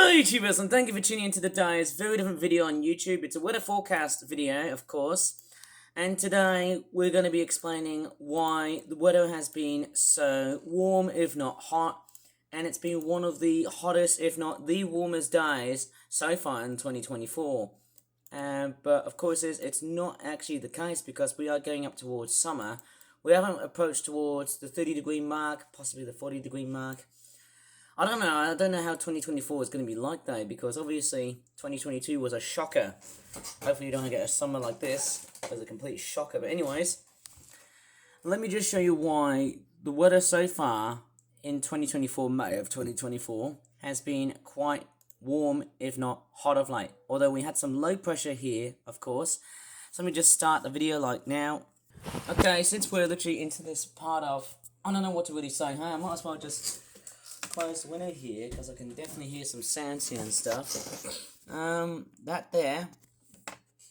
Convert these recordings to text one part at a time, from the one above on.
Hello YouTubers, and thank you for tuning into today's very different video on YouTube. It's a weather forecast video, of course. And today we're going to be explaining why the weather has been so warm, if not hot. And it's been one of the hottest, if not the warmest days so far in 2024. But of course it's not actually the case because we are going up towards summer. We haven't approached towards the 30-degree mark, possibly the 40-degree mark. I don't know how 2024 is going to be like though, because obviously 2022 was a shocker. Hopefully you don't get a summer like this. It was a complete shocker. But anyways, let me just show you why the weather so far in 2024, May of 2024, has been quite warm, if not hot of late. Although we had some low pressure here, of course. So let me just start the video like now. Okay, since we're literally into this part of, I don't know what to really say, I might as well just close the window here because I can definitely hear some sounds here and stuff. That there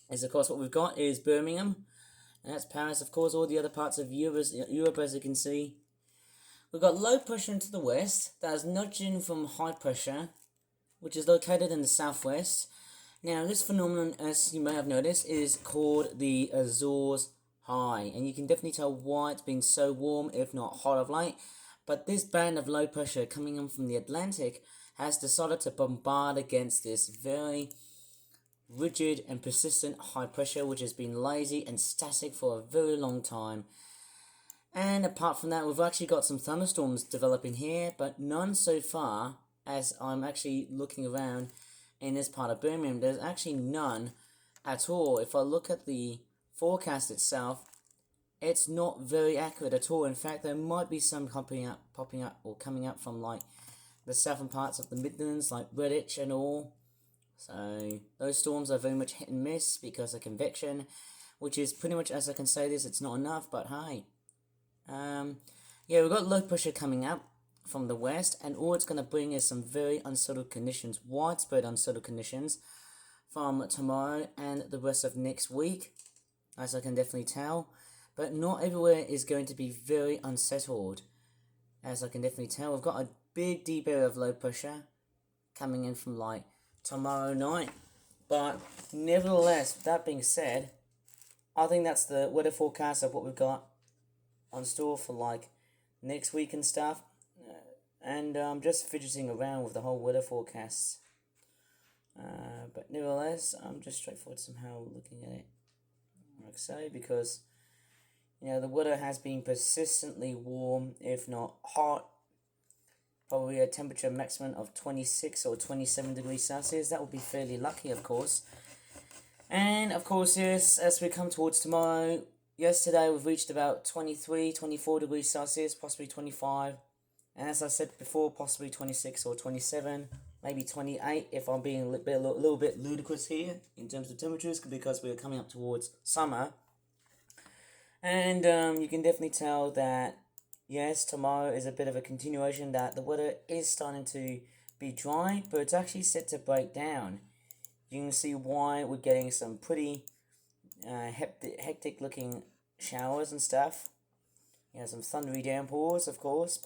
is of course what we've got is Birmingham, and that's Paris, of course. All the other parts of Europe, as you can see, we've got low pressure into the west that is nudging from high pressure, which is located in the southwest. Now this phenomenon, as you may have noticed, is called the Azores High, and you can definitely tell why it's been so warm, if not hot of late. But this band of low pressure coming in from the Atlantic has decided to bombard against this very rigid and persistent high pressure, which has been lazy and static for a very long time. And apart from that, we've actually got some thunderstorms developing here, but none so far. As I'm actually looking around in this part of Birmingham, there's actually none at all. If I look at the forecast itself, it's not very accurate at all. In fact, there might be some popping up or coming up from like the southern parts of the Midlands, like Redditch and all. So those storms are very much hit and miss because of convection, which is pretty much, as I can say this, it's not enough. But hey, yeah, we've got low pressure coming up from the west, and all it's going to bring is some very unsettled conditions, widespread unsettled conditions, from tomorrow and the rest of next week, as I can definitely tell. But not everywhere is going to be very unsettled, as I can definitely tell. We've got a big deep area of low pressure coming in from like tomorrow night. But nevertheless, with that being said, I think that's the weather forecast of what we've got on store for like next week and stuff. And I'm just fidgeting around with the whole weather forecast. But nevertheless, I'm just straightforward somehow looking at it, like so, because you know, the weather has been persistently warm, if not hot. Probably a temperature maximum of 26 or 27 degrees Celsius. That would be fairly lucky, of course. And, of course, yes, as we come towards tomorrow, yesterday we've reached about 23, 24 degrees Celsius, possibly 25. And as I said before, possibly 26 or 27, maybe 28 if I'm being a little bit ludicrous here in terms of temperatures, because we're coming up towards summer. And you can definitely tell that, yes, tomorrow is a bit of a continuation, that the weather is starting to be dry, but it's actually set to break down. You can see why we're getting some pretty hectic looking showers and stuff. You know, some thundery downpours, of course,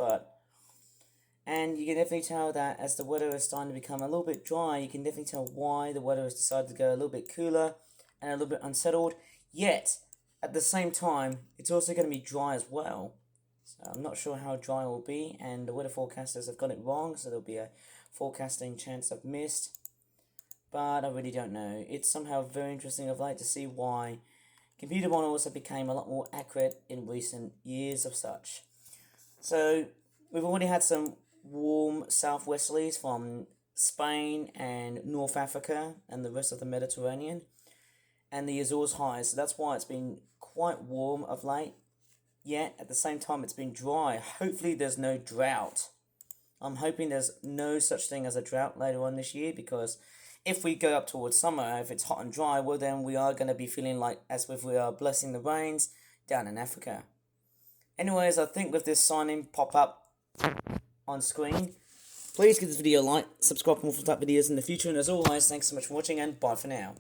and you can definitely tell that as the weather is starting to become a little bit dry, you can definitely tell why the weather has decided to go a little bit cooler and a little bit unsettled. Yet, at the same time, it's also going to be dry as well. So I'm not sure how dry it will be, and the weather forecasters have got it wrong, so there'll be a forecasting chance of mist. But I really don't know. It's somehow very interesting. I'd like to see why computer models have become a lot more accurate in recent years of such. So we've already had some warm southwesterlies from Spain and North Africa and the rest of the Mediterranean, and the Azores High, so that's why it's been quite warm of late. Yet, at the same time, it's been dry. Hopefully there's no drought. I'm hoping there's no such thing as a drought later on this year, because if we go up towards summer, if it's hot and dry, well then we are going to be feeling like as if we are blessing the rains down in Africa. Anyways, I think with this sign-in pop-up on screen, please give this video a like, subscribe for more videos in the future, and as always, thanks so much for watching, and bye for now.